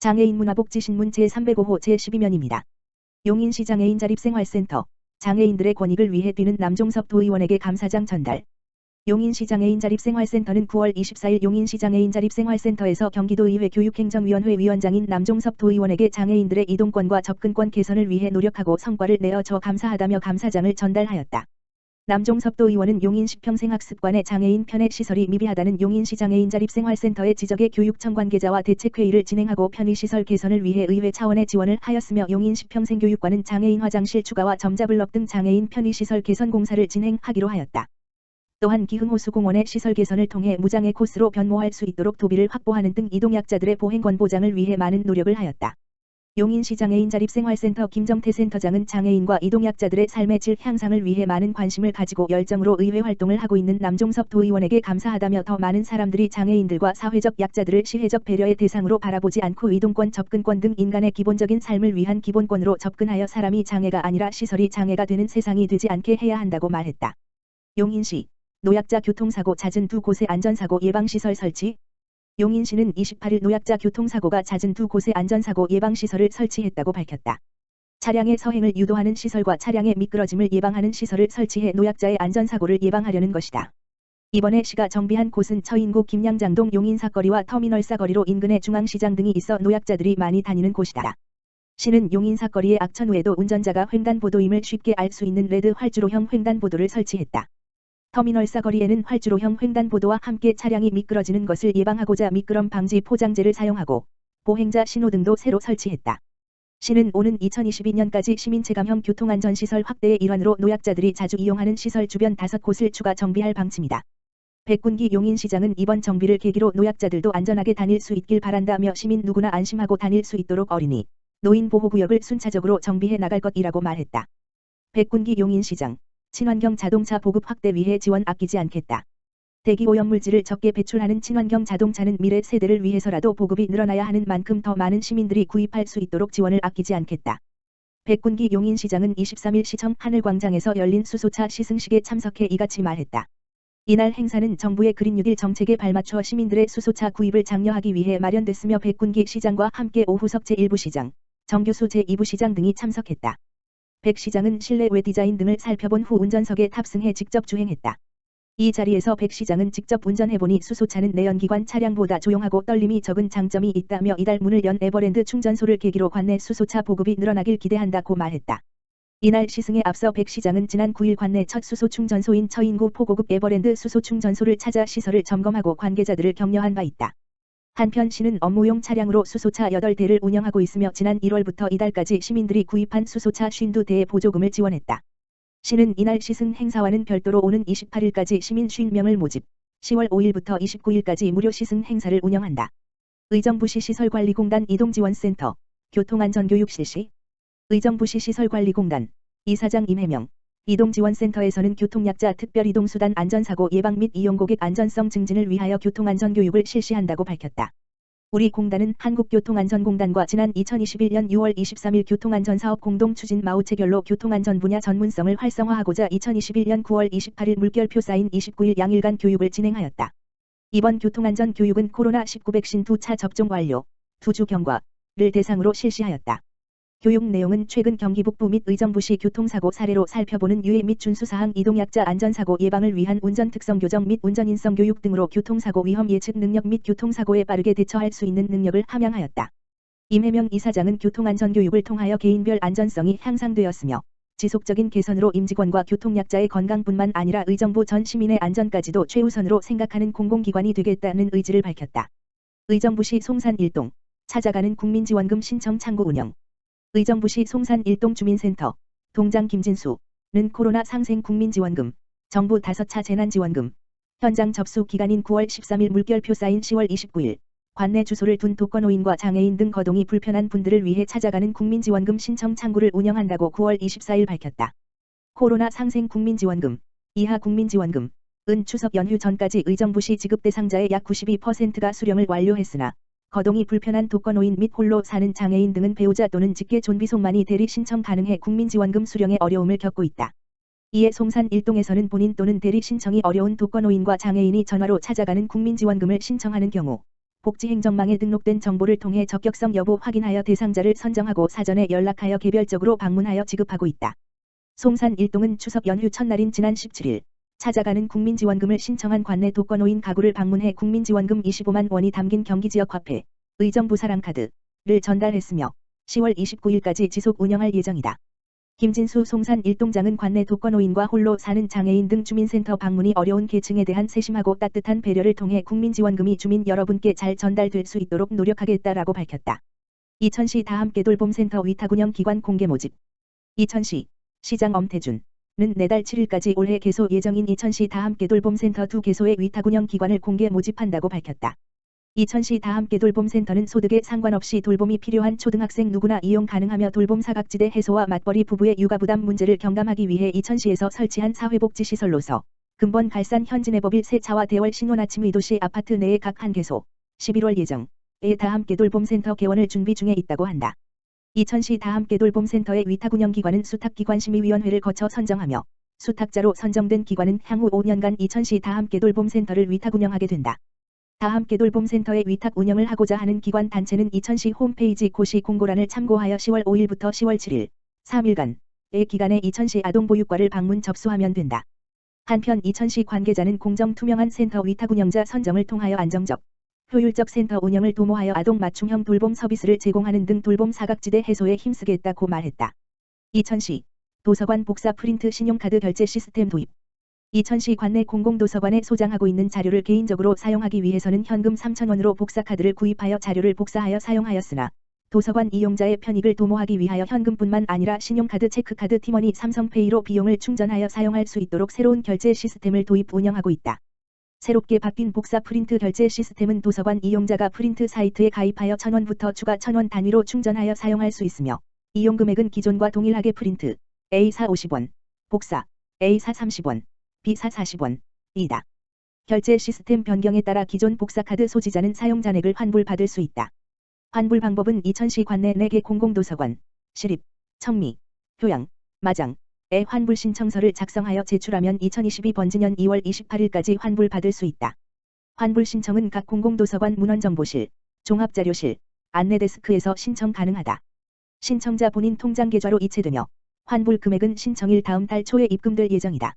장애인 문화복지신문 제305호 제12면입니다. 용인시 장애인 자립생활센터, 장애인들의 권익을 위해 뛰는 남종섭 도의원에게 감사장 전달. 용인시 장애인 자립생활센터는 9월 24일 용인시 장애인 자립생활센터에서 경기도의회 교육행정위원회 위원장인 남종섭 도의원에게 장애인들의 이동권과 접근권 개선을 위해 노력하고 성과를 내어줘 감사하다며 감사장을 전달하였다. 남종섭 도의원은 용인시 평생학습관의 장애인 편의 시설이 미비하다는 용인시 장애인 자립생활센터의 지적에 교육청 관계자와 대책회의를 진행하고 편의시설 개선을 위해 의회 차원의 지원을 하였으며 용인시 평생교육관은 장애인 화장실 추가와 점자블럭 등 장애인 편의시설 개선 공사를 진행하기로 하였다. 또한 기흥호수공원의 시설 개선을 통해 무장애 코스로 변모할 수 있도록 도비를 확보하는 등 이동약자들의 보행권 보장을 위해 많은 노력을 하였다. 용인시 장애인 자립생활센터 김정태 센터장은 장애인과 이동약자들의 삶의 질 향상을 위해 많은 관심을 가지고 열정으로 의회 활동을 하고 있는 남종섭 도의원에게 감사하다며 더 많은 사람들이 장애인들과 사회적 약자들을 시혜적 배려의 대상으로 바라보지 않고 이동권, 접근권 등 인간의 기본적인 삶을 위한 기본권으로 접근하여 사람이 장애가 아니라 시설이 장애가 되는 세상이 되지 않게 해야 한다고 말했다. 용인시 노약자 교통사고 잦은 두 곳의 안전사고 예방시설 설치. 용인시는 28일 노약자 교통사고가 잦은 두 곳의 안전사고 예방시설을 설치했다고 밝혔다. 차량의 서행을 유도하는 시설과 차량의 미끄러짐을 예방하는 시설을 설치해 노약자의 안전사고를 예방하려는 것이다. 이번에 시가 정비한 곳은 처인구 김양장동 용인사거리와 터미널사거리로 인근의 중앙시장 등이 있어 노약자들이 많이 다니는 곳이다. 시는 용인사거리의 악천후에도 운전자가 횡단보도임을 쉽게 알 수 있는 레드 활주로형 횡단보도를 설치했다. 터미널사거리에는 활주로형 횡단보도와 함께 차량이 미끄러지는 것을 예방하고자 미끄럼 방지 포장재를 사용하고 보행자 신호등도 새로 설치했다. 시는 오는 2022년까지 시민체감형 교통안전시설 확대의 일환으로 노약자들이 자주 이용하는 시설 주변 5곳을 추가 정비할 방침이다. 백군기 용인시장은 이번 정비를 계기로 노약자들도 안전하게 다닐 수 있길 바란다며 시민 누구나 안심하고 다닐 수 있도록 어린이, 노인 보호구역을 순차적으로 정비해 나갈 것이라고 말했다. 백군기 용인시장 친환경 자동차 보급 확대 위해 지원 아끼지 않겠다. 대기오염물질을 적게 배출하는 친환경 자동차는 미래 세대를 위해서라도 보급이 늘어나야 하는 만큼 더 많은 시민들이 구입할 수 있도록 지원을 아끼지 않겠다. 백군기 용인시장은 23일 시청 하늘광장에서 열린 수소차 시승식에 참석해 이같이 말했다. 이날 행사는 정부의 그린 뉴딜 정책에 발맞춰 시민들의 수소차 구입을 장려하기 위해 마련됐으며 백군기 시장과 함께 오후석 제1부 시장, 정규수 제2부 시장 등이 참석했다. 백 시장은 실내외 디자인 등을 살펴본 후 운전석에 탑승해 직접 주행했다. 이 자리에서 백 시장은 직접 운전해보니 수소차는 내연기관 차량보다 조용하고 떨림이 적은 장점이 있다며 이달 문을 연 에버랜드 충전소를 계기로 관내 수소차 보급이 늘어나길 기대한다고 말했다. 이날 시승에 앞서 백 시장은 지난 9일 관내 첫 수소 충전소인 처인구 포고급 에버랜드 수소 충전소를 찾아 시설을 점검하고 관계자들을 격려한 바 있다. 한편 시는 업무용 차량으로 수소차 8대를 운영하고 있으며 지난 1월부터 이달까지 시민들이 구입한 수소차 52대의 보조금을 지원했다. 시는 이날 시승 행사와는 별도로 오는 28일까지 시민 50명을 모집, 10월 5일부터 29일까지 무료 시승 행사를 운영한다. 의정부시 시설관리공단 이동지원센터, 교통안전교육 실시. 의정부시 시설관리공단, 이사장 임혜명. 이동지원센터에서는 교통약자 특별이동수단 안전사고 예방 및 이용고객 안전성 증진을 위하여 교통안전교육을 실시한다고 밝혔다. 우리 공단은 한국교통안전공단과 지난 2021년 6월 23일 교통안전사업 공동추진 마우 체결로 교통안전 분야 전문성을 활성화하고자 2021년 9월 28일 물결표 사인 29일 양일간 교육을 진행하였다. 이번 교통안전 교육은 코로나19 백신 2차 접종 완료, 2주 경과를 대상으로 실시하였다. 교육 내용은 최근 경기 북부 및 의정부시 교통사고 사례로 살펴보는 유해 및 준수사항 이동약자 안전사고 예방을 위한 운전 특성 교정 및 운전인성 교육 등으로 교통사고 위험 예측 능력 및 교통사고에 빠르게 대처할 수 있는 능력을 함양하였다. 임혜명 이사장은 교통안전교육을 통하여 개인별 안전성이 향상되었으며 지속적인 개선으로 임직원과 교통약자의 건강뿐만 아니라 의정부 전 시민의 안전까지도 최우선으로 생각하는 공공기관이 되겠다는 의지를 밝혔다. 의정부시 송산 1동 찾아가는 국민지원금 신청 창구 운영. 의정부시 송산 1동 주민센터, 동장 김진수는 코로나 상생 국민지원금, 정부 5차 재난지원금, 현장 접수 기간인 9월 13일 물결표 사인 10월 29일, 관내 주소를 둔 독거노인과 장애인 등 거동이 불편한 분들을 위해 찾아가는 국민지원금 신청 창구를 운영한다고 9월 24일 밝혔다. 코로나 상생 국민지원금, 이하 국민지원금, 은 추석 연휴 전까지 의정부시 지급 대상자의 약 92%가 수령을 완료했으나, 거동이 불편한 독거노인 및 홀로 사는 장애인 등은 배우자 또는 직계 존비속만이 대리 신청 가능해 국민지원금 수령에 어려움을 겪고 있다. 이에 송산 1동에서는 본인 또는 대리 신청이 어려운 독거노인과 장애인이 전화로 찾아가는 국민지원금을 신청하는 경우 복지행정망에 등록된 정보를 통해 적격성 여부 확인하여 대상자를 선정하고 사전에 연락하여 개별적으로 방문하여 지급하고 있다. 송산 일동은 추석 연휴 첫날인 지난 17일 찾아가는 국민지원금을 신청한 관내 독거노인 가구를 방문해 국민지원금 25만 원이 담긴 경기지역화폐, 의정부 사랑카드를 전달했으며 10월 29일까지 지속 운영할 예정이다. 김진수 송산 일동장은 관내 독거노인과 홀로 사는 장애인 등 주민센터 방문이 어려운 계층에 대한 세심하고 따뜻한 배려를 통해 국민지원금이 주민 여러분께 잘 전달될 수 있도록 노력하겠다라고 밝혔다. 이천시 다함께 돌봄센터 위탁운영 기관 공개 모집. 이천시 시장 엄태준은 내달 7일까지 올해 개소 예정인 이천시 다함께 돌봄센터 2개소의 위탁운영 기관을 공개 모집한다고 밝혔다. 이천시 다함께 돌봄센터는 소득에 상관없이 돌봄이 필요한 초등학생 누구나 이용 가능하며 돌봄 사각지대 해소와 맞벌이 부부의 육아 부담 문제를 경감하기 위해 이천시에서 설치한 사회복지시설로서 근본 갈산 현진해법일 세차와 대월 신혼 아침 의도시 아파트 내의 각 한 개소 11월 예정에 다함께 돌봄센터 개원을 준비 중에 있다고 한다. 이천시 다함께 돌봄센터의 위탁운영기관은 수탁기관심의위원회를 거쳐 선정하며 수탁자로 선정된 기관은 향후 5년간 이천시 다함께 돌봄센터를 위탁운영하게 된다. 다함께 돌봄센터의 위탁 운영을 하고자 하는 기관 단체는 이천시 홈페이지 고시 공고란을 참고하여 10월 5일부터 10월 7일 3일간의 기간에 이천시 아동보육과를 방문 접수하면 된다. 한편 이천시 관계자는 공정 투명한 센터 위탁 운영자 선정을 통하여 안정적, 효율적 센터 운영을 도모하여 아동 맞춤형 돌봄 서비스를 제공하는 등 돌봄 사각지대 해소에 힘쓰겠다고 말했다. 이천시 도서관 복사 프린트 신용카드 결제 시스템 도입. 이천시 관내 공공도서관에 소장하고 있는 자료를 개인적으로 사용하기 위해서는 현금 3,000원으로 복사카드를 구입하여 자료를 복사하여 사용하였으나 도서관 이용자의 편익을 도모하기 위하여 현금뿐만 아니라 신용카드, 체크카드, 티머니, 삼성페이로 비용을 충전하여 사용할 수 있도록 새로운 결제 시스템을 도입 운영하고 있다. 새롭게 바뀐 복사 프린트 결제 시스템은 도서관 이용자가 프린트 사이트에 가입하여 1,000원부터 추가 1,000원 단위로 충전하여 사용할 수 있으며 이용 금액은 기존과 동일하게 프린트 A사 50원, 복사 A사 30원, B사 40원, 이다. 결제 시스템 변경에 따라 기존 복사카드 소지자는 사용 잔액을 환불받을 수 있다. 환불 방법은 이천시 관내 4개 공공도서관, 시립, 청미, 교양, 마장에 환불 신청서를 작성하여 제출하면 2022 번지년 2월 28일까지 환불받을 수 있다. 환불 신청은 각 공공도서관 문헌정보실, 종합자료실, 안내데스크에서 신청 가능하다. 신청자 본인 통장 계좌로 이체되며 환불 금액은 신청일 다음 달 초에 입금될 예정이다.